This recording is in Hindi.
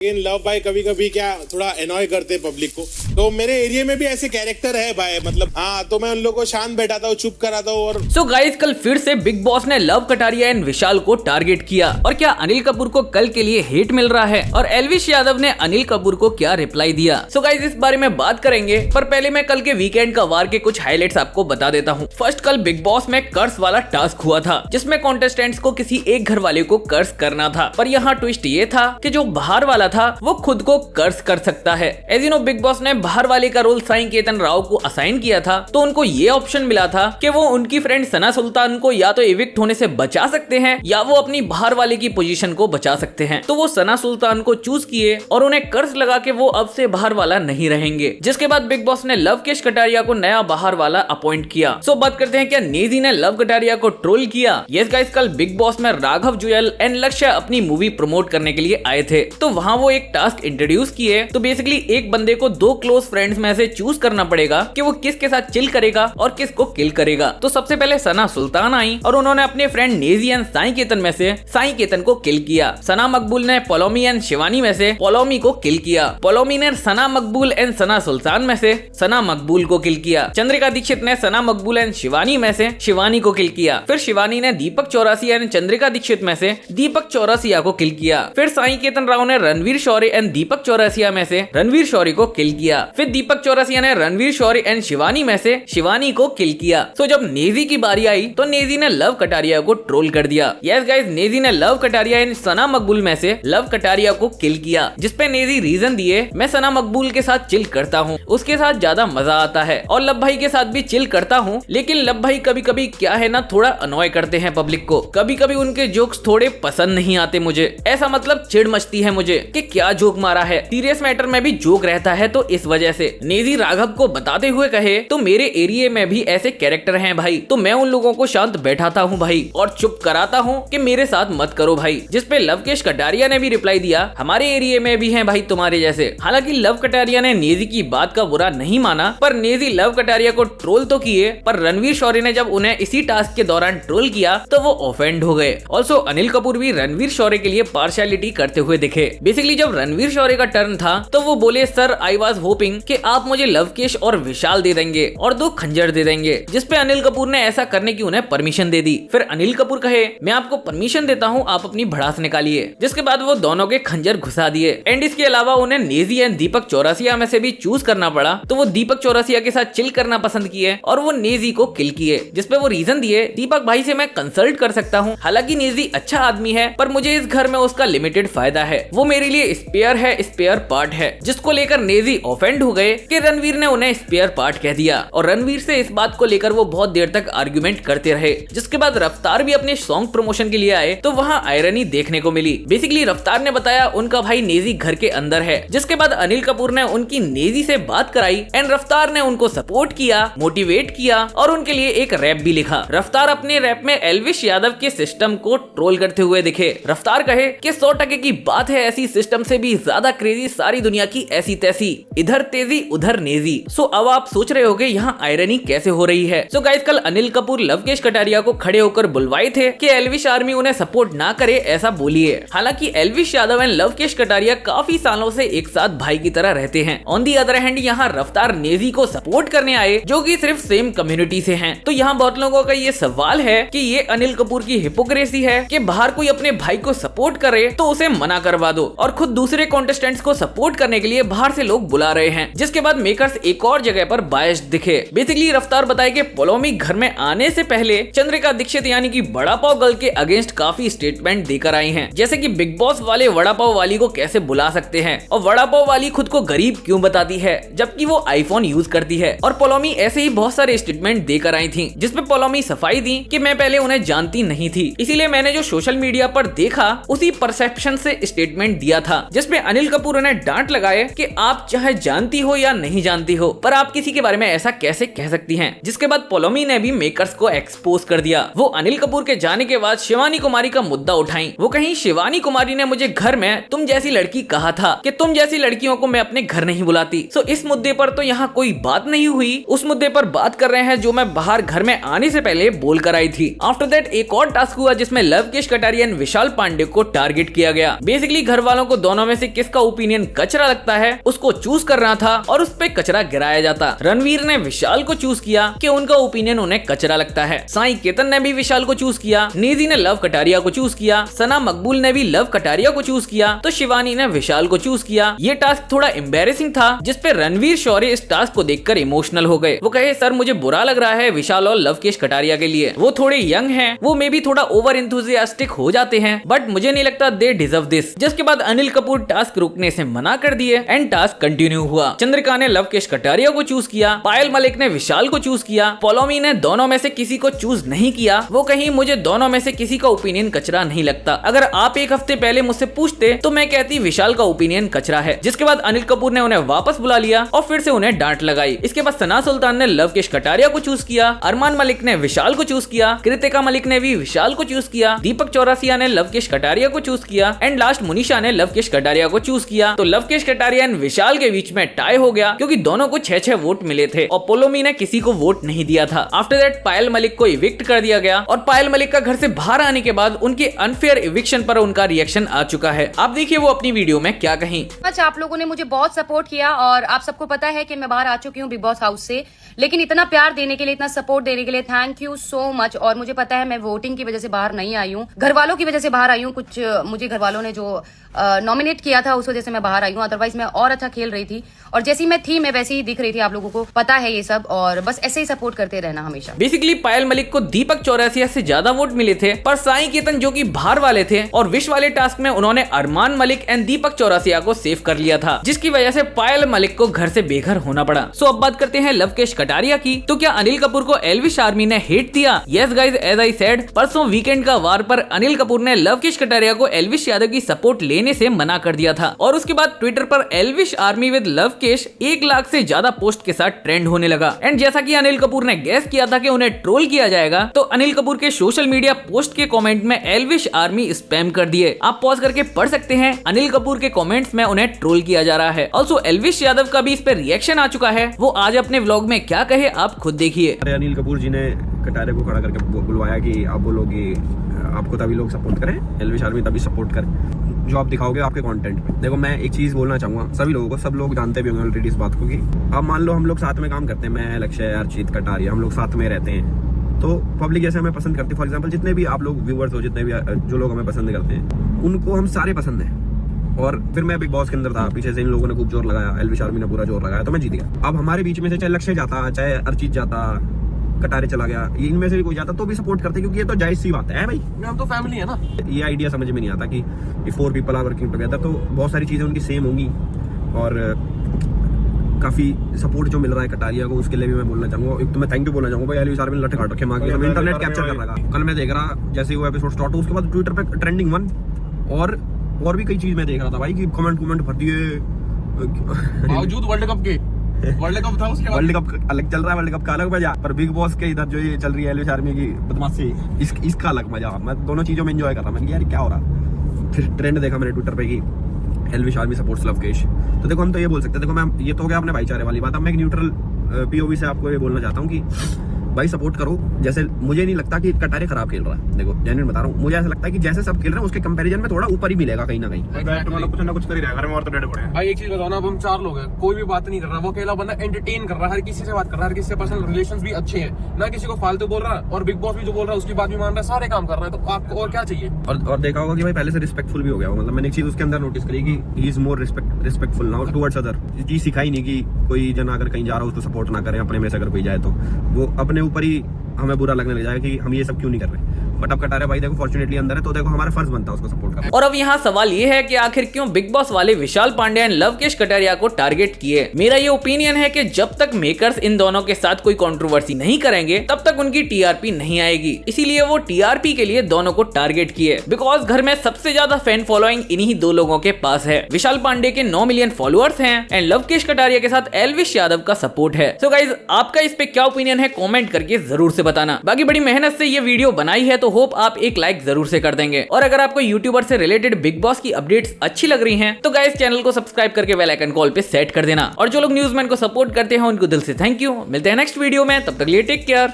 लेकिन लव भाई कभी कभी क्या थोड़ा एनॉय करते पब्लिक को। तो मेरे एरिया में भी ऐसे कैरेक्टर है भाई, मतलब हाँ, तो मैं उन लोगों को शांत बैठाता हूँ, चुप कराता हूँ। और सो गाइस, कल फिर से बिग बॉस ने लव कटारिया एंड विशाल को टारगेट किया। और क्या अनिल कपूर को कल के लिए हेट मिल रहा है और एल्विश यादव ने अनिल कपूर को क्या रिप्लाई दिया? सो गाइस, इस बारे में बात करेंगे, पर पहले मैं कल के वीकेंड का वार के कुछ हाईलाइट्स आपको बता देता हूँ। फर्स्ट, कल बिग बॉस में कर्स वाला टास्क हुआ था, जिसमें कॉन्टेस्टेंट्स को किसी एक घर वाले को कर्स करना था। पर यहाँ ट्विस्ट ये था कि जो बाहर वाला था वो खुद को कर्स कर सकता है। As you know, Bigg Boss ने बाहर वाले का रोल साई केतन राव को असाइन किया था, तो उनको ये ऑप्शन मिला था कि वो उनकी फ्रेंड सना सुल्तान को या तो इविक्ट होने से बचा सकते हैं या वो अपनी बाहर वाले की पोजीशन को बचा सकते हैं। तो वो सना सुल्तान को चूज किए और उन्हें कर्स लगा के वो अब से बाहर वाला नहीं रहेंगे। जिसके बाद बिग बॉस ने लवकेश कटारिया को नया बाहर वाला अपॉइंट किया। सो बात करते हैं, क्या नेजी ने लव कटारिया को ट्रोल किया? यस गाइस, कल बिग बॉस में राघव जुयल एंड लक्ष्य अपनी मूवी प्रमोट करने के लिए आए थे। तो वहाँ वो एक टास्क इंट्रोड्यूस किए। तो बेसिकली एक बंदे को दो क्लोज फ्रेंड्स में से चूज करना पड़ेगा कि वो किसके साथ चिल करेगा और किसको किल करेगा। तो सबसे पहले सना सुल्तान आई और उन्होंने अपने फ्रेंड नेजी एंड साई केतन में से साई केतन को किल किया। सना मकबूल ने पोलोमी एंड शिवानी में से पोलोमी को किल किया। पोलोमी ने सना मकबूल एंड सना सुल्तान में से सना मकबूल को किल किया। चंद्रिका दीक्षित ने सना मकबूल एंड शिवानी में से शिवानी को किल किया। फिर शिवानी ने दीपक चौरासिया एंड चंद्रिका दीक्षित में से दीपक चौरासिया को किल किया। फिर साई केतन राव ने रणवीर शौर्य एंड दीपक चौरासिया में से रणवीर शौर्य को किल किया। फिर दीपक चौरासिया ने रणवीर शौर्य एंड शिवानी में से शिवानी को किल किया। सो जब नेजी की बारी आई तो नेजी ने लव कटारिया को ट्रोल कर दिया। यस गाइस, नेजी ने लव कटारिया एंड सना मकबूल में से लव कटारिया को किल किया, जिसपे नेजी रीजन दिए, मैं सना मकबूल के साथ चिल करता हूँ, उसके साथ ज्यादा मजा आता है और लब भाई के साथ भी चिल करता हूँ, लेकिन लब भाई कभी कभी क्या है ना, थोड़ा अनॉय करते हैं पब्लिक को। कभी कभी उनके जोक्स थोड़े पसंद नहीं आते मुझे, ऐसा मतलब चिढ़ मचती है मुझे कि क्या जोक मारा है। सीरियस मैटर में भी जोक रहता है, तो इस वजह से नेजी राघव को बताते हुए कहे, तो मेरे एरिया में भी ऐसे कैरेक्टर हैं भाई, तो मैं उन लोगों को शांत बैठाता हूँ भाई और चुप कराता हूँ कि मेरे साथ मत करो भाई। जिसपे लवकेश कटारिया ने भी रिप्लाई दिया, हमारे एरिया में भी हैं भाई तुम्हारे जैसे। हालांकि लव कटारिया ने नेजी की बात का बुरा नहीं माना, पर नेजी लव कटारिया को ट्रोल तो किए, पर रणवीर शौर्य ने जब उन्हें इसी टास्क के दौरान ट्रोल किया तो वो ऑफेंड हो गए। ऑल्सो अनिल कपूर भी रणवीर शौर्य के लिए पार्शियलिटी करते हुए दिखे। बेसिकली जब रणवीर शौर्य का टर्न था तो वो बोले, सर आई वाज होपिंग कि आप मुझे लवकेश और विशाल दे देंगे और दो खंजर दे देंगे। जिसपे अनिल कपूर ने ऐसा करने की उन्हें परमिशन दे दी। फिर अनिल कपूर कहे, मैं आपको परमिशन देता हूँ, आप अपनी भड़ास निकालिए। जिसके बाद वो दोनों के खंजर घुसा दिए। एंड इसके अलावा उन्हें नेजी एंड दीपक चौरासिया में से भी चूज करना पड़ा, तो वो दीपक चौरासिया के साथ चिल करना पसंद किए और वो नेजी को किल किए। जिसपे वो रीजन दिए, दीपक भाई से मैं कंसल्ट कर सकता हूँ, हालांकि नेजी अच्छा आदमी है पर मुझे इस घर में उसका लिमिटेड फायदा है, वो मेरे लिए स्पेयर है, स्पेयर पार्ट है। जिसको लेकर नेजी ऑफेंड हो गए कि रणवीर ने उन्हें स्पेयर पार्ट कह दिया और रणवीर से इस बात को लेकर वो बहुत देर तक आर्गुमेंट करते रहे। जिसके बाद रफ्तार भी अपने सॉन्ग प्रमोशन के लिए आए, तो वहाँ आयरनी देखने को मिली। बेसिकली रफ्तार ने बताया उनका भाई नेजी घर के अंदर है। जिसके बाद अनिल कपूर ने उनकी नेजी से बात कराई एंड रफ्तार ने उनको सपोर्ट किया, मोटिवेट किया और उनके लिए एक रैप भी लिखा। रफ्तार अपने रैप में एल्विश यादव के सिस्टम को ट्रोल करते हुए दिखे। रफ्तार कहे कि 100% की बात है, ऐसी सिस्टम से भी ज्यादा क्रेजी सारी दुनिया की ऐसी तैसी, इधर तेजी उधर नेजी। सो अब आप सोच रहे होगे यहाँ आयरनी कैसे हो रही है। सो गाइस, कल अनिल कपूर लवकेश कटारिया को खड़े होकर बुलवाए थे कि एल्विश आर्मी उन्हें सपोर्ट ना करे, ऐसा बोलिए। हालांकि एल्विश यादव एंड लवकेश कटारिया काफी सालों से एक साथ भाई की तरह रहते हैं। ऑन दी अदर हैंड यहाँ रफ्तार नेजी को सपोर्ट करने आए, जो कि सिर्फ सेम कम्युनिटी से हैं। तो यहाँ बहुत लोगों का ये सवाल है कि ये अनिल कपूर की हिपोक्रेसी है कि बाहर कोई अपने भाई को सपोर्ट करे तो उसे मना करवा दो और खुद दूसरे कॉन्टेस्टेंट्स को सपोर्ट करने के लिए बाहर से लोग बुला रहे हैं। जिसके बाद मेकर्स एक और जगह पर बायस्ड दिखे। बेसिकली रफ्तार बताए कि पोलोमी घर में आने से पहले चंद्रिका दीक्षित यानी कि वड़ा पाव गर्ल के अगेंस्ट काफी स्टेटमेंट देकर आई हैं, जैसे कि बिग बॉस वाले वड़ा पाव वाली को कैसे बुला सकते हैं और वड़ा पाव वाली खुद को गरीब क्यों बताती है जबकि वो आईफोन यूज करती है। और पोलोमी ऐसे ही बहुत सारे स्टेटमेंट देकर आई थी, जिसपे पोलोमी सफाई दी कि मैं पहले उन्हें जानती नहीं थी, इसीलिए मैंने जो सोशल मीडिया पर देखा उसी परसेप्शन से स्टेटमेंट दिया था। जिसपे अनिल कपूर उन्हें डांट लगाए कि आप चाहे जानती हो या नहीं जानती हो, पर आप किसी के बारे में ऐसा कैसे कह सकती हैं। जिसके बाद पोलोमी ने भी मेकर्स को एक्सपोज कर दिया। वो अनिल कपूर के जाने के बाद शिवानी कुमारी का मुद्दा उठाई। वो कहीं शिवानी कुमारी ने मुझे घर में तुम जैसी लड़की कहा था कि तुम जैसी लड़कियों को मैं अपने घर नहीं बुलाती। सो इस मुद्दे पर तो यहाँ कोई बात नहीं हुई, उस मुद्दे पर बात कर रहे हैं जो मैं बाहर घर में आने से पहले बोल कर आई थी। आफ्टर दैट एक और टास्क हुआ जिसमें लवकेश कटारिया एंड विशाल पांडे को टारगेट किया गया। बेसिकली घर वालों को दोनों में से किसका ओपिनियन कचरा लगता है उसको चूज करना था और उस पे कचरा गिराया जाता। रणवीर ने विशाल को चूज किया कि उनका ओपिनियन उन्हें कचरा लगता है। साई केतन ने भी विशाल को चूज किया, निधि ने लव कटारिया को चूज किया, सना मकबूल ने भी लव कटारिया को चूज किया, तो शिवानी ने विशाल को चूज किया। ये टास्क थोड़ा एम्बेरेसिंग था जिसपे रणवीर शौर्य इस टास्क को देखकर इमोशनल हो गए। वो कहे सर मुझे बुरा लग रहा है विशाल और लवकेश कटारिया के लिए, वो थोड़े यंग हैं, वो मे बी थोड़ा ओवर एंथुसियास्टिक हो जाते हैं, बट मुझे नहीं लगता दे डिजर्व दिस। जिसके बाद अनिल कपूर टास्क रुकने से मना कर दिए एंड टास्क कंटिन्यू हुआ। चंद्रिका ने लवकेश कटारिया को चूज किया, पायल मलिक ने विशाल को चूज किया, पोलोमी ने दोनों में से किसी को चूज नहीं किया। वो कहीं मुझे दोनों में से किसी का ओपिनियन कचरा नहीं लगता, अगर आप एक हफ्ते पहले मुझसे पूछते तो मैं कहती विशाल का ओपिनियन कचरा है। जिसके बाद अनिल कपूर ने उन्हें वापस बुला लिया और फिर से उन्हें डांट लगाई। इसके बाद सना सुल्तान ने लवकेश कटारिया को चूज किया, अरमान मलिक ने विशाल को चूज किया, कृतिका मलिक ने भी विशाल को चूज किया, दीपक चौरसिया ने लवकेश कटारिया को चूज किया एंड लास्ट मुनीषा ने लवकेश कटारिया को चूज किया। तो लवकेश कटारिया एंड विशाल के बीच में टाई हो गया क्योंकि दोनों को 6-6 वोट मिले थे और पोलोमी ने किसी को वोट नहीं दिया था। आफ्टर दैट पायल मलिक को इविक्ट कर दिया गया और पायल मलिक का घर से बाहर आने के बाद उनके अनफेयर इविक्शन पर उनका रिएक्शन आ चुका है। आप देखिए वो अपनी वीडियो में क्या कहीं। अच्छा, आप लोगों ने मुझे बहुत सपोर्ट किया और आप सबको पता है कि मैं बाहर आ चुकी हूँ बिग बॉस हाउस से, लेकिन इतना प्यार देने के लिए, इतना सपोर्ट देने के लिए थैंक यू सो मच। और मुझे पता है मैं वोटिंग की वजह से बाहर नहीं आई हूँ, घर वालों की वजह से बाहर आई हूँ। कुछ मुझे घर वालों ने जो नॉमिनेट किया था उस वजह से मैं बाहर आई हूँ, अदरवाइज मैं और अच्छा खेल रही थी और जैसी मैं थी मैं वैसी ही दिख रही थी। आप लोगों को पता है ये सब और बस ऐसे ही सपोर्ट करते रहना हमेशा। बेसिकली पायल मलिक को दीपक चौरसिया से ज्यादा वोट मिले थे, पर साई केतन जो कि बाहर वाले थे और विश वाले टास्क में उन्होंने अरमान मलिक एंड दीपक चौरसिया को सेव कर लिया था, जिसकी वजह से पायल मलिक को घर से बेघर होना पड़ा। सो अब बात करते हैं लवकेश कटारिया की। तो क्या अनिल कपूर को एल्विश आर्मी ने हेट दिया? Yes guys, as I said, परसों वीकेंड का वार पर अनिल कपूर ने लवकेश कटारिया को एल्विश यादव की सपोर्ट लेने से मना कर दिया था और उसके बाद ट्विटर पर एल्विश आर्मी विद लवकेश 1 लाख से ज्यादा पोस्ट के साथ ट्रेंड होने लगा। एंड जैसा कि अनिल कपूर ने गैस किया था कि उन्हें ट्रोल किया जाएगा, तो अनिल कपूर के सोशल मीडिया पोस्ट के कमेंट में एल्विश आर्मी स्पैम कर दिए। आप पॉज करके पढ़ सकते हैं, अनिल कपूर के कमेंट्स में उन्हें ट्रोल किया जा रहा है। ऑल्सो एल्विश यादव का भी इस पे रिएक्शन आ चुका है, वो आज अपने व्लॉग में क्या कहे आप खुद देखिए। अनिल कपूर जी ने कटारिया को खड़ा करके बुलवाया कि आप बोलोगे आपको तभी लोग सपोर्ट करें, एल्विश आर्मी तभी सपोर्ट करें जो आप दिखाओगे आपके कंटेंट पे। देखो मैं एक चीज बोलना चाहूंगा सभी लोगों को, सब लोग जानते भी होंगे ऑलरेडी इस बात को कि अब मान लो हम लोग साथ में काम करते हैं, मैं, लक्ष्य, अर्चित, कटारिया, हम लोग साथ में रहते हैं, तो पब्लिक जैसे हमें पसंद करती है। फॉर एग्जाम्पल जितने भी आप लोग व्यूवर्स हो, जितने भी जो लोग हमें पसंद करते हैं, उनको हम सारे पसंद हैं। और फिर मैं बिग बॉस के अंदर था, पीछे से इन लोगों ने खूब जोर लगाया, एल्विश आर्मी ने पूरा जोर लगाया, तो मैं जीत गया। अब हमारे बीच में से चाहे लक्ष्य जाता, चाहे अर्चित जाता, कटारिया चला गया, इनमें से भी कोई जाता तो भी सपोर्ट करते, क्योंकि ये तो जायज सी बात है भाई, हम तो फैमिली है ना। ये आइडिया समझ में नहीं आता कि 4 पीपल आर वर्किंग टुगेदर, तो बहुत सारी चीजें उनकी सेम होंगी और काफी सपोर्ट जो मिल रहा है कटारिया को, उसके लिए भी मैं बोलना चाहूंगा। एक तो मैं थैंक यू बोलना चाहूंगा भाई, एल्विश आर्मी ने लट काट रखे मांगे, हम इंटरनेट कैप्चर कर रहा। कल मैं देख रहा जैसे वो एपिसोड स्टार्ट हुआ उसके बाद ट्विटर पे ट्रेंडिंग 1 और भी कई चीज मैं देख रहा था भाई कि कमेंट भर दिए बावजूद वर्ल्ड कप के। वर्ल्ड कप था, उसके वर्ल्ड कप अलग चल रहा है, वर्ल्ड कप का अलग मजा, पर बिग बॉस के इधर जो ये चल रही है एल्विश आर्मी की बदमाशी, इसका अलग मजा। मैं दोनों चीजों में एंजॉय कर रहा, मैंने यार क्या हो रहा। फिर ट्रेंड देखा मैंने ट्विटर पे कि एल्विश आर्मी सपोर्ट्स लवकेश, तो देखो हम तो ये बोल सकते हैं, देखो मैं ये तो हो गया अपने भाईचारे वाली बात। अब मैं एक न्यूट्रल पीओवी से आपको ये बोलना चाहता हूँ कि भाई सपोर्ट करो। जैसे मुझे नहीं लगता कि कटारिया खराब खेल रहा है, देखो जेन्युइन बता रहा हूँ, मुझे ऐसा लगता है कि जैसे सब खेल रहे हैं उसके कंपैरिजन में थोड़ा ऊपर ही मिलेगा कहीं ना कहीं। कुछ ना कुछ कर ही रहेगा, और तो डेढ़ पड़े भाई। एक चीज बताओ ना, अब हम 4 लोग हैं, कोई भी बात नहीं कर रहा, वो अकेला बंदा एंटरटेन कर रहा है, हर किसी से बात कर रहा है, हर किसी से पर्सनल रिलेशंस भी अच्छे हैं, ना किसी को फालतू बोल रहा है, और बिग बॉस भी जो बोल रहा है उसकी बात भी मान रहा है, सारे काम कर रहा है, तो आपको और क्या चाहिए। और देखा होगा कि भाई पहले से रिस्पेक्टफुल भी हो गया, मतलब मैंने एक चीज उसके अंदर नोटिस करी कि he is more respectful now towards other. चीज सिखाई नहीं कि कोई जना अगर कहीं जा रहा हो उसको सपोर्ट ना करें, अपने में से अगर कोई जाए तो वो अपने ऊपर ही हमें बुरा लगने लग जाएगा कि हम ये सब क्यों नहीं कर रहे। बट अब कटारिया भाई देखो फॉर्चुनेटली अंदर है, तो देखो हमारा फर्ज बनता है उसको सपोर्ट करना। और अब यहाँ सवाल ये है कि आखिर क्यों बिग बॉस वाले विशाल पांडे एंड लवकेश कटारिया को टारगेट किए। मेरा ये ओपिनियन है कि जब तक मेकर्स इन दोनों के साथ कोई कंट्रोवर्सी नहीं करेंगे तब तक उनकी टीआरपी नहीं आएगी, इसीलिए वो टीआरपी के लिए दोनों को टारगेट किए। बिकॉज घर में सबसे ज्यादा फैन फॉलोइंग इन्हीं 2 लोगों के पास है। विशाल पांडे के 9 मिलियन फॉलोअर्स हैं एंड लवकेश कटारिया के साथ एल्विश यादव का सपोर्ट है। सो गाइज आपका इस पे क्या ओपिनियन है कॉमेंट करके जरूर से बताना। बाकी बड़ी मेहनत से ये वीडियो बनाई है, तो होप आप एक लाइक जरूर से कर देंगे। और अगर आपको यूट्यूबर से रिलेटेड बिग बॉस की अपडेट्स अच्छी लग रही हैं, तो गाइस चैनल को सब्सक्राइब करके बेल आइकन कॉल पे सेट कर देना। और जो लोग न्यूज़मैन को सपोर्ट करते हैं उनको दिल से थैंक यू। मिलते हैं नेक्स्ट वीडियो में, तब तक लिए टेक केयर।